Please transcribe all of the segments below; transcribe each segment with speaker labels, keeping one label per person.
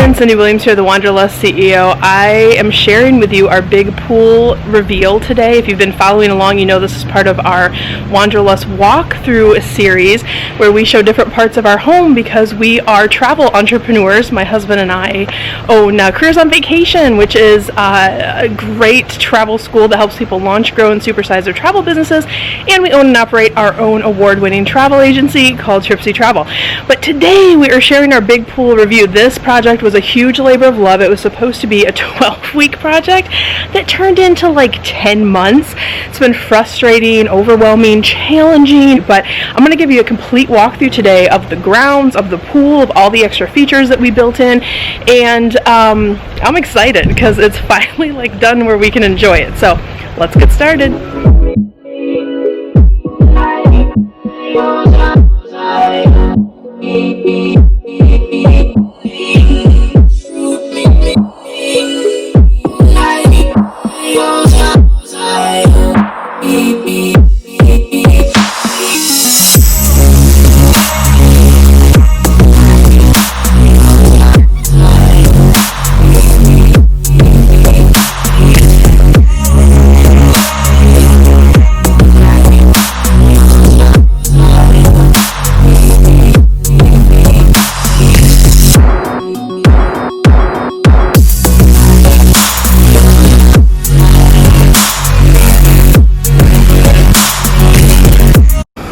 Speaker 1: everyone, Cyndi Williams here, the Wanderlust CEO. I am sharing with you our big pool reveal today. If you've been following along, you know this is part of our Wanderlust walkthrough series where we show different parts of our home because we are travel entrepreneurs. My husband and I own Careers on Vacation, which is a great travel school that helps people launch, grow, and supersize their travel businesses. And we own and operate our own award-winning travel agency called Tripsy Travel. But today we are sharing our big pool review. This project was a huge labor of love. It was supposed to be a 12-week project that turned into like 10 months. It's been frustrating, overwhelming, challenging, but I'm going to give you a complete walkthrough today of the grounds, of the pool, of all the extra features that we built in, and I'm excited because it's finally like done where we can enjoy it. So let's get started.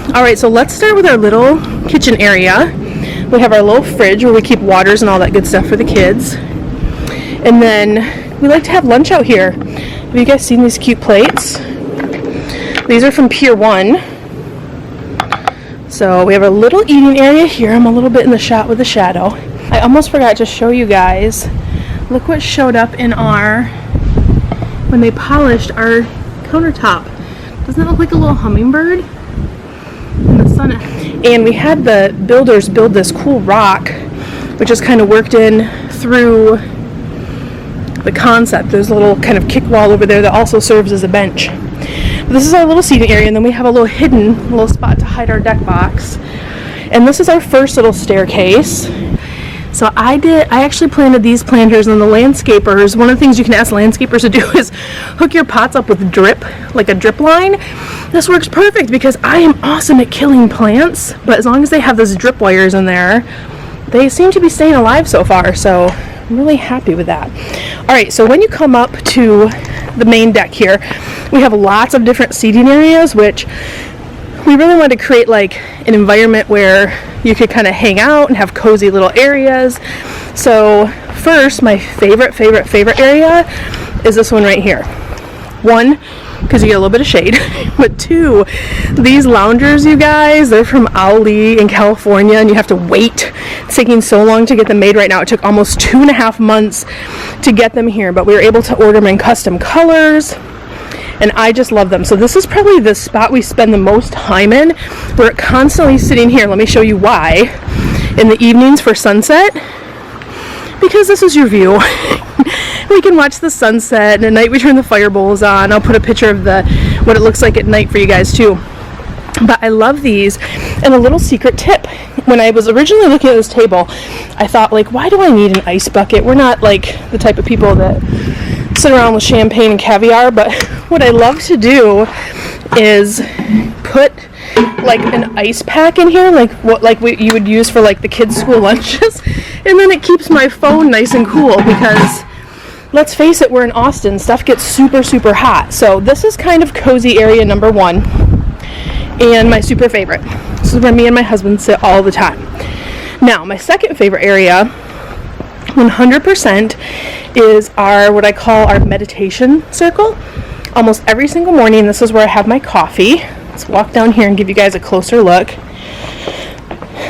Speaker 1: Alright, so let's start with our little kitchen area. We have our little fridge where we keep waters and all that good stuff for the kids. And then we like to have lunch out here. Have you guys seen these cute plates? These are from Pier 1. So we have a little eating area here. I'm a little bit in the shot with the shadow. I almost forgot to show you guys. Look what showed up in when they polished our countertop. Doesn't that look like a little hummingbird? In the sun. And we had the builders build this cool rock, which is kind of worked in through the concept. There's a little kind of kick wall over there that also serves as a bench. But this is our little seating area, and then we have a little hidden little spot to hide our deck box. And this is our first little staircase. So I actually planted these planters, and the landscapers, one of the things you can ask landscapers to do is hook your pots up with drip, like a drip line. This works perfect because I am awesome at killing plants, but as long as they have those drip wires in there, they seem to be staying alive so far, so I'm really happy with that. Alright, so when you come up to the main deck here, we have lots of different seating areas, which we really wanted to create like an environment where you could kind of hang out and have cozy little areas. So first, my favorite area is this one right here. One, because you get a little bit of shade, but two, these loungers, you guys, they're from Ali in California, and you have to wait. It's taking so long to get them made right now. It took almost 2.5 months to get them here, but we were able to order them in custom colors, and I just love them. So this is probably the spot we spend the most time in. We're constantly sitting here. Let me show you why. In the evenings for sunset, because this is your view. We can watch the sunset, and at night we turn the fire bowls on. I'll put a picture of what it looks like at night for you guys too. But I love these. And a little secret tip, when I was originally looking at this table, I thought, like, why do I need an ice bucket? We're not like the type of people that sit around with champagne and caviar, but what I love to do is put like an ice pack in here, like what you would use for like the kids' school lunches, and then it keeps my phone nice and cool because let's face it, we're in Austin, stuff gets super hot. So this is kind of cozy area number one and my super favorite. This is where me and my husband sit all the time. Now my second favorite area 100% is what I call our meditation circle. Almost every single morning, this is where I have my coffee. Let's walk down here and give you guys a closer look.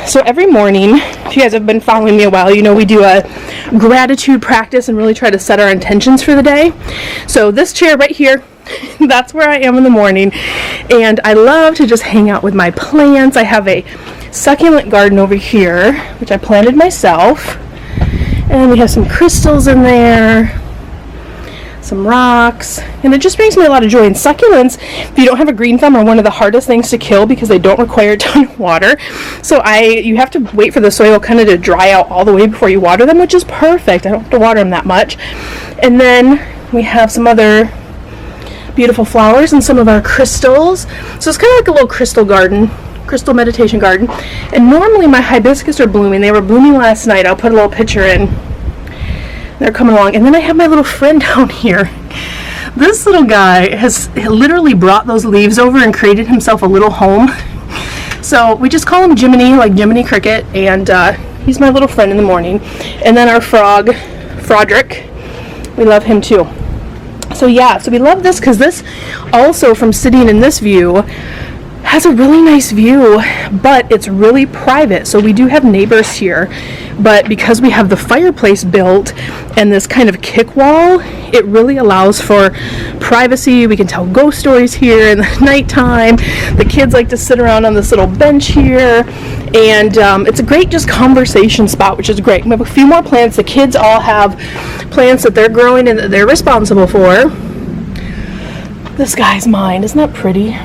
Speaker 1: So every morning, if you guys have been following me a while, you know we do a gratitude practice and really try to set our intentions for the day. So this chair right here, that's where I am in the morning, and I love to just hang out with my plants. I have a succulent garden over here, which I planted myself, and we have some crystals in there. some rocks, and it just brings me a lot of joy. And succulents, if you don't have a green thumb, are one of the hardest things to kill because they don't require a ton of water. So you have to wait for the soil kind of to dry out all the way before you water them, which is perfect. I don't have to water them that much. And then we have some other beautiful flowers and some of our crystals. So it's kind of like a little crystal garden, crystal meditation garden. And normally my hibiscus are blooming. They were blooming last night. I'll put a little picture in. They're coming along. And then I have my little friend down here. This little guy has literally brought those leaves over and created himself a little home. So we just call him Jiminy, like Jiminy Cricket, and he's my little friend in the morning. And then our frog, Frodrick, we love him too. So yeah, so we love this because this also, from sitting in this view, has a really nice view, but it's really private. So we do have neighbors here, but because we have the fireplace built and this kind of kick wall, it really allows for privacy. We can tell ghost stories here in the nighttime. The kids like to sit around on this little bench here, and it's a great just conversation spot, which is great. We have a few more plants. The kids all have plants that they're growing and that they're responsible for. This guy's mine. Isn't that pretty?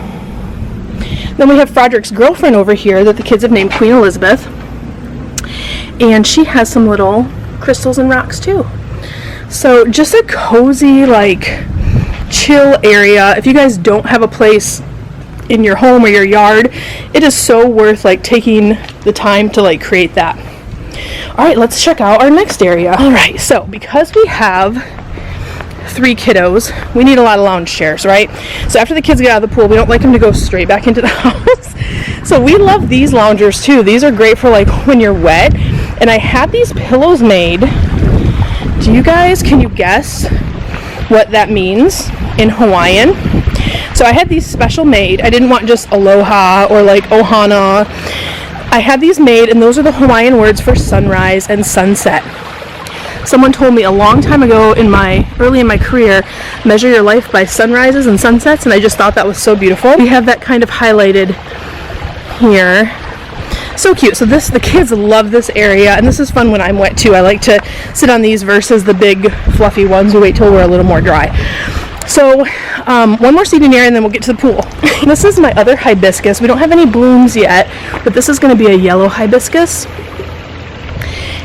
Speaker 1: Then we have Frederick's girlfriend over here that the kids have named Queen Elizabeth, and she has some little crystals and rocks too. So just a cozy, like, chill area. If you guys don't have a place in your home or your yard, it is so worth like taking the time to like create that. All right, let's check out our next area. All right, so because we have 3 kiddos, we need a lot of lounge chairs, right? So after the kids get out of the pool, we don't like them to go straight back into the house. So we love these loungers too. These are great for like when you're wet. And I had these pillows made. Can you guess what that means in Hawaiian? So I had these special made. I didn't want just aloha or like ohana. I had these made, and those are the Hawaiian words for sunrise and sunset. Someone told me a long time ago early in my career, measure your life by sunrises and sunsets, and I just thought that was so beautiful. We have that kind of highlighted here. So cute. So the kids love this area, and this is fun when I'm wet too. I like to sit on these versus the big fluffy ones. We wait till we're a little more dry. So one more seating area and then we'll get to the pool. This is my other hibiscus. We don't have any blooms yet, but this is going to be a yellow hibiscus.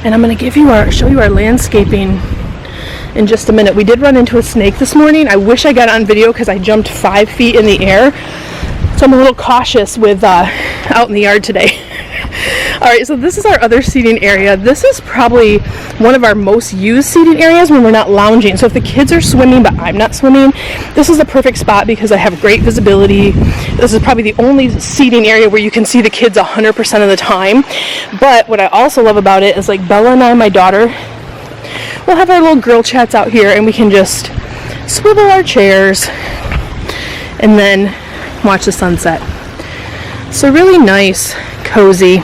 Speaker 1: And I'm going to show you our landscaping in just a minute. We did run into a snake this morning. I wish I got it on video because I jumped 5 feet in the air. So I'm a little cautious with out in the yard today. All right, so this is our other seating area. This is probably one of our most used seating areas when we're not lounging. So if the kids are swimming but I'm not swimming, this is a perfect spot because I have great visibility. This is probably the only seating area where you can see the kids 100% of the time. But what I also love about it is like Bella and I, my daughter, we'll have our little girl chats out here and we can just swivel our chairs and then watch the sunset. So really nice, cozy.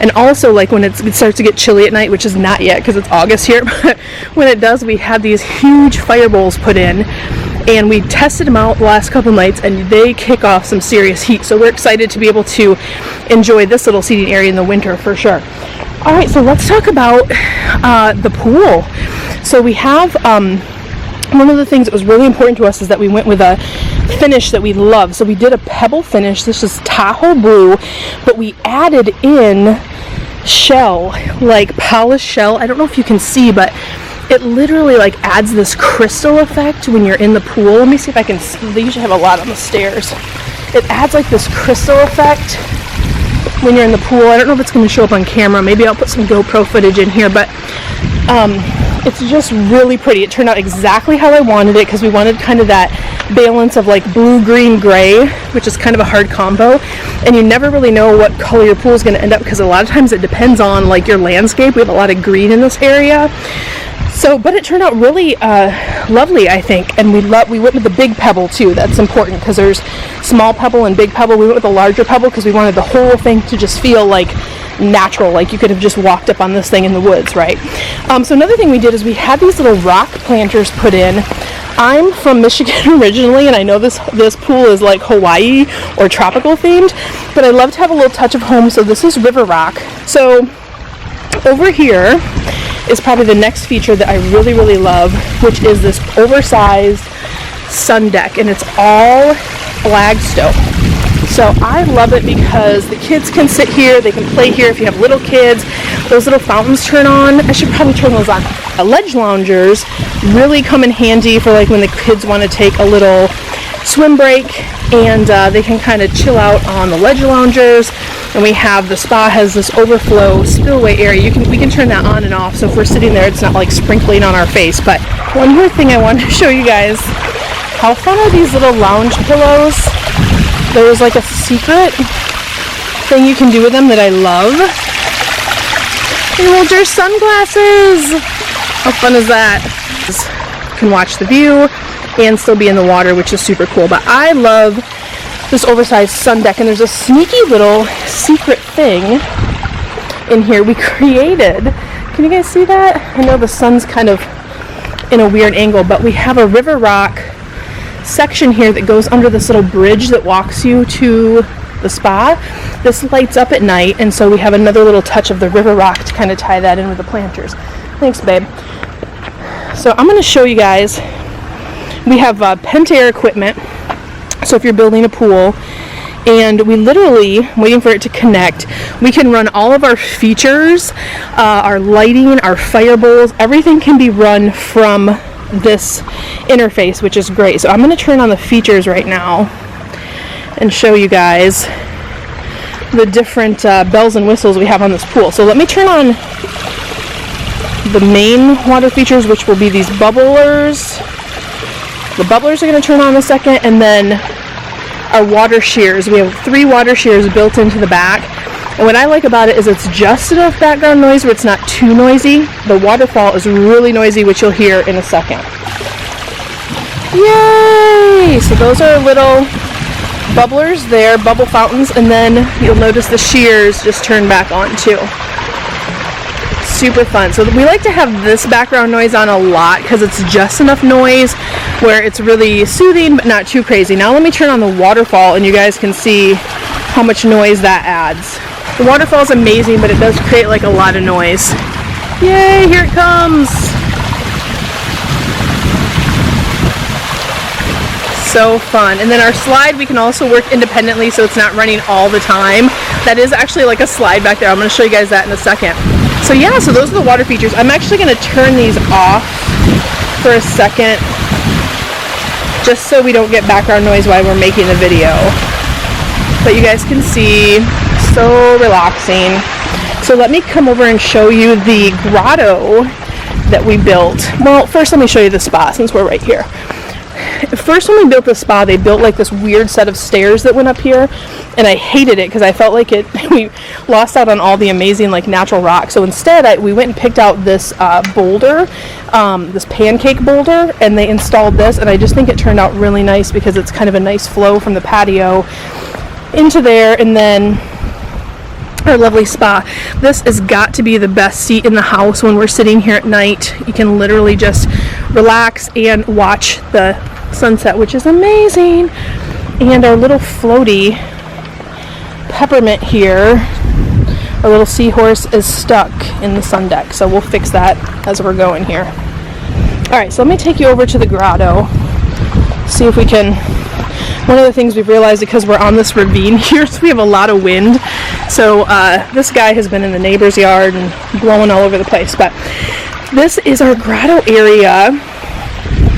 Speaker 1: And also, like when it starts to get chilly at night, which is not yet because it's August here, but when it does, we have these huge fire bowls put in, and we tested them out the last couple nights, and they kick off some serious heat. So we're excited to be able to enjoy this little seating area in the winter for sure. All right, so let's talk about the pool. So we have one of the things that was really important to us is that we went with a finish that we love. So we did a pebble finish. This is Tahoe blue, but we added in shell, like polished shell. I don't know if you can see, but it literally like adds this crystal effect when you're in the pool. Let me see if I can see. They usually have a lot on the stairs. It adds like this crystal effect when you're in the pool. I don't know if it's going to show up on camera. Maybe I'll put some GoPro footage in here, but it's just really pretty. It turned out exactly how I wanted it because we wanted kind of that balance of like blue, green, gray, which is kind of a hard combo. And you never really know what color your pool is going to end up because a lot of times it depends on like your landscape. We have a lot of green in this area. So, but it turned out really lovely, I think. And we went with the big pebble too. That's important because there's small pebble and big pebble. We went with a larger pebble because we wanted the whole thing to just feel like natural, like you could have just walked up on this thing in the woods, right? So another thing we did is we had these little rock planters put in. I'm from Michigan originally, and I know this pool is like Hawaii or tropical themed, but I love to have a little touch of home, so this is river rock. So over here is probably the next feature that I really, really love, which is this oversized sun deck, and it's all FLAGSTONE. So I love it because the kids can sit here, they can play here. If you have little kids, those little fountains turn on. I should probably turn those on. Ledge loungers really come in handy for like when the kids want to take a little swim break, and they can kind of chill out on the ledge loungers. And we have, the spa has this overflow spillway area. We can turn that on and off, so if we're sitting there, it's not like sprinkling on our face. But one more thing I wanted to show you guys, how fun are these little lounge pillows? There's like a secret thing you can do with them that I love. And hold your sunglasses. How fun is that? You can watch the view and still be in the water, which is super cool. But I love this oversized sun deck, and there's a sneaky little secret thing in here we created. Can you guys see that? I know the sun's kind of in a weird angle, but we have a river rock section here that goes under this little bridge that walks you to the spa. This lights up at night, and so we have another little touch of the river rock to kind of tie that in with the planters. Thanks, babe. So I'm going to show you guys, we have Pentair equipment, so if you're building a pool, and we literally, waiting for it to connect, we can run all of our features, our lighting, our fire bowls, everything can be run from this interface, which is great. So I'm going to turn on the features right now and show you guys the different bells and whistles we have on this pool. So let me turn on the main water features, which will be these bubblers. The bubblers are going to turn on in a second, and then our water shears. We have 3 water shears built into the back. And what I like about it is it's just enough background noise where it's not too noisy. The waterfall is really noisy, which you'll hear in a second. Yay! So those are little bubblers there, bubble fountains, and then you'll notice the shears just turn back on too. Super fun. So we like to have this background noise on a lot because it's just enough noise where it's really soothing but not too crazy. Now let me turn on the waterfall and you guys can see how much noise that adds. The waterfall is amazing, but it does create like a lot of noise. Yay, here it comes. So fun. And then our slide, we can also work independently, so it's not running all the time. That is actually like a slide back there. I'm going to show you guys that in a second. So yeah, so those are the water features. I'm actually going to turn these off for a second, just so we don't get background noise while we're making the video. But you guys can see, so relaxing. So let me come over and show you the grotto that we built. Well, first let me show you the spa since we're right here. First, when we built the spa, they built like this weird set of stairs that went up here, and I hated it because I felt like we lost out on all the amazing like natural rock. So instead, we went and picked out this boulder, this pancake boulder, and they installed this, and I just think it turned out really nice because it's kind of a nice flow from the patio into there, and then our lovely spa. This has got to be the best seat in the house when we're sitting here at night. You can literally just relax and watch the sunset, which is amazing. And our little floaty peppermint here, our little seahorse, is stuck in the sun deck, so we'll fix that as we're going here. Alright, so let me take you over to the grotto, see if we can. One of the things we've realized, because we're on this ravine here, so we have a lot of wind. So this guy has been in the neighbor's yard and blowing all over the place. But this is our grotto area.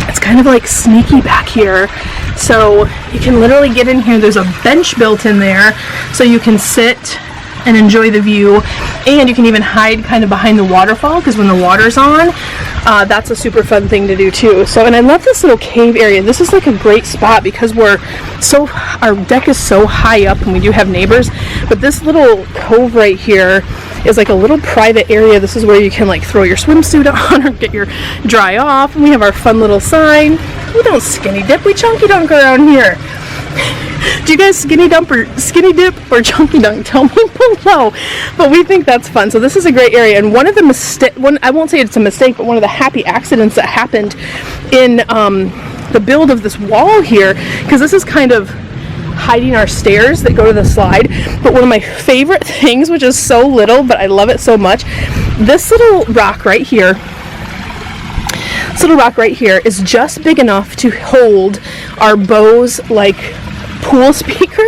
Speaker 1: It's kind of like sneaky back here. So you can literally get in here. There's a bench built in there, so you can sit and enjoy the view. And you can even hide kind of behind the waterfall, because when the water's on, that's a super fun thing to do too. So, and I love this little cave area. This is like a great spot because our deck is so high up and we do have neighbors, but this little cove right here is like a little private area. This is where you can like throw your swimsuit on or get your dry off. And we have our fun little sign. We don't skinny dip, we chunky dunk around here. Do you guys skinny dip or chunky dunk? Tell me below. But we think that's fun. So this is a great area. And one of the I won't say it's a mistake, but one of the happy accidents that happened in the build of this wall here, because this is kind of hiding our stairs that go to the slide. But one of my favorite things, which is so little, but I love it so much, this little rock right here, is just big enough to hold our Bose like pool speaker,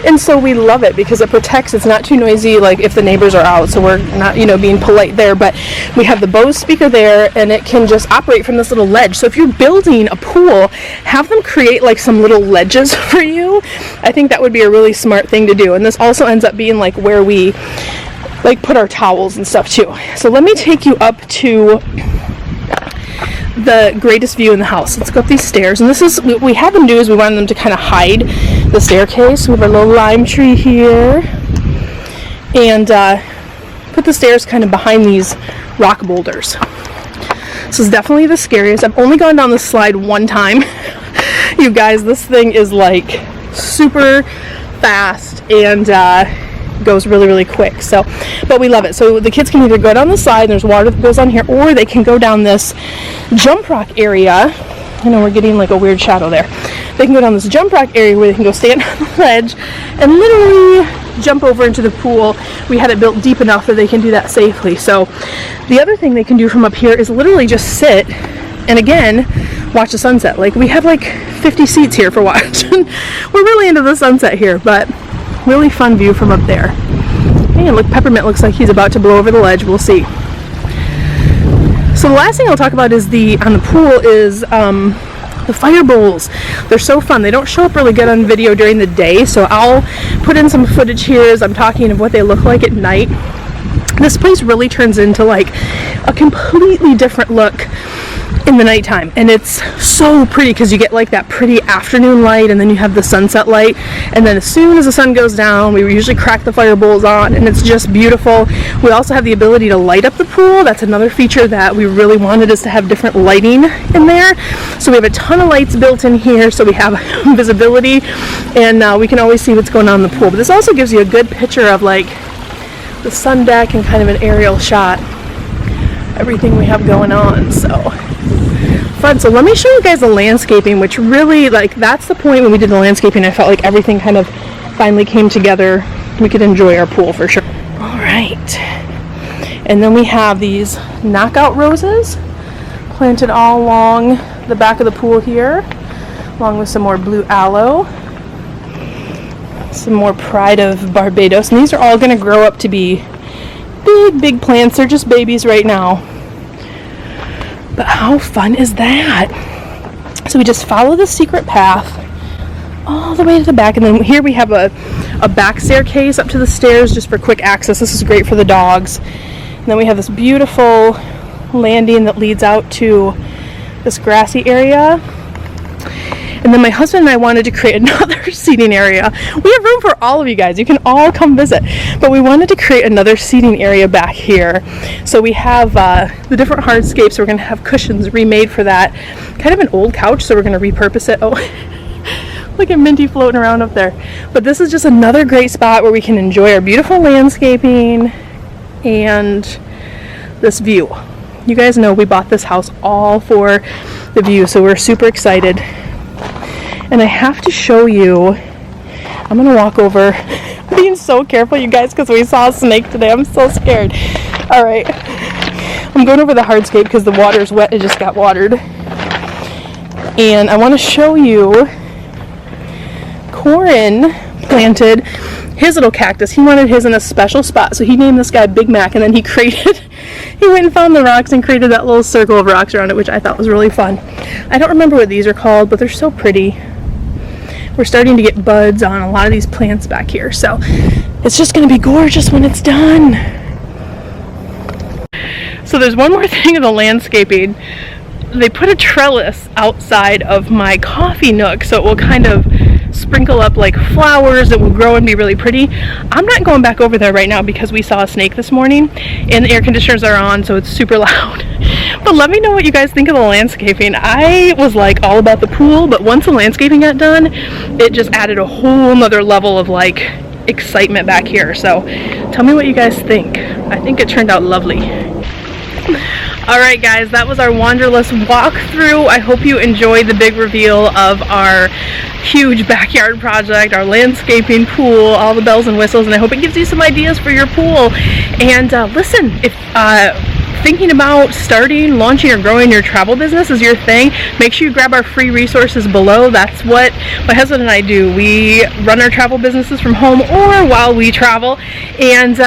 Speaker 1: and so we love it because it protects. It's not too noisy, like if the neighbors are out, so we're not, you know, being polite there, but we have the Bose speaker there, and it can just operate from this little ledge. So if you're building a pool, have them create like some little ledges for you. I think that would be a really smart thing to do. And this also ends up being like where we like put our towels and stuff too. So let me take you up to the greatest view in the house. Let's go up these stairs, and this is, we had them do is we wanted them to kind of hide the staircase. We have our little lime tree here, and put the stairs kind of behind these rock boulders. This is definitely the scariest. I've only gone down this slide one time. You guys, this thing is like super fast and goes really, really quick. So, but we love it. So the kids can either go down the slide, and there's water that goes on here, or they can go down this jump rock area. I know we're getting like a weird shadow there. They can go down this jump rock area where they can go stand on the ledge and literally jump over into the pool. We had it built deep enough that they can do that safely. So the other thing they can do from up here is literally just sit and again watch the sunset. Like we have like 50 seats here for watching. We're really into the sunset here, but really fun view from up there. Hey, and look, Peppermint looks like he's about to blow over the ledge. We'll see. So the last thing I'll talk about is on the pool is the fire bowls. They're so fun. They don't show up really good on video during the day, so I'll put in some footage here as I'm talking of what they look like at night. This place really turns into like a completely different look in the nighttime, and it's so pretty because you get like that pretty afternoon light, and then you have the sunset light, and then as soon as the sun goes down, we usually crack the fire bowls on, and it's just beautiful. We also have the ability to light up the pool. That's another feature that we really wanted, is to have different lighting in there. So we have a ton of lights built in here, so we have visibility, and we can always see what's going on in the pool. But this also gives you a good picture of like the sun deck and kind of an aerial shot, everything we have going on. So fun. So let me show you guys the landscaping, which really, like, that's the point when we did the landscaping. I felt like everything kind of finally came together. We could enjoy our pool for sure. All right, and then we have these knockout roses planted all along the back of the pool here, along with some more blue aloe, some more Pride of Barbados, and these are all going to grow up to be big plants. They're just babies right now, but how fun is that? So we just follow the secret path all the way to the back, and then here we have a back staircase up to the stairs just for quick access. This is great for the dogs. And then we have this beautiful landing that leads out to this grassy area. And then my husband and I wanted to create another seating area. We have room for all of you guys. You can all come visit. But we wanted to create another seating area back here. So we have the different hardscapes. We're going to have cushions remade for that. Kind of an old couch, so we're going to repurpose it. Oh, look at Minty floating around up there. But this is just another great spot where we can enjoy our beautiful landscaping and this view. You guys know we bought this house all for the view, so we're super excited. And I have to show you, I'm going to walk over, being so careful, you guys, because we saw a snake today. I'm so scared. All right. I'm going over the hardscape because the water's wet. It just got watered. And I want to show you, Corin planted his little cactus. He wanted his in a special spot, so he named this guy Big Mac, and then he went and found the rocks and created that little circle of rocks around it, which I thought was really fun. I don't remember what these are called, but they're so pretty. We're starting to get buds on a lot of these plants back here, so it's just going to be gorgeous when it's done. So there's one more thing in the landscaping. They put a trellis outside of my coffee nook, so it will kind of sprinkle up like flowers that will grow and be really pretty. I'm not going back over there right now because we saw a snake this morning and the air conditioners are on, so it's super loud. But let me know what you guys think of the landscaping. I was like all about the pool, but once the landscaping got done, it just added a whole nother level of like excitement back here. So tell me what you guys think. I think it turned out lovely. Alright guys, that was our Wanderlust walkthrough. I hope you enjoyed the big reveal of our huge backyard project, our landscaping pool, all the bells and whistles, and I hope it gives you some ideas for your pool. And listen, if thinking about starting, launching, or growing your travel business is your thing, make sure you grab our free resources below. That's what my husband and I do. We run our travel businesses from home or while we travel. And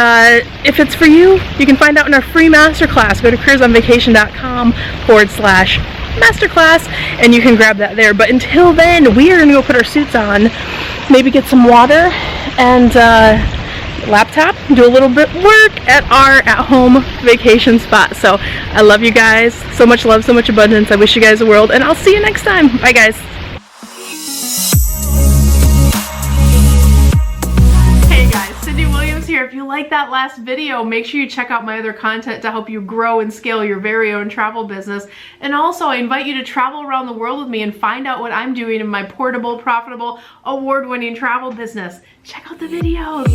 Speaker 1: if it's for you, you can find out in our free masterclass. Go to careersonvacation.com/masterclass and you can grab that there. But until then, we are going to go put our suits on, maybe get some water and laptop, do a little bit work at our at-home vacation spot. So I love you guys. So much love, so much abundance. I wish you guys the world, and I'll see you next time. Bye guys. Hey guys, Cyndi Williams here. If you like that last video, make sure you check out my other content to help you grow and scale your very own travel business. And also, I invite you to travel around the world with me and find out what I'm doing in my portable, profitable, award-winning travel business. Check out the videos.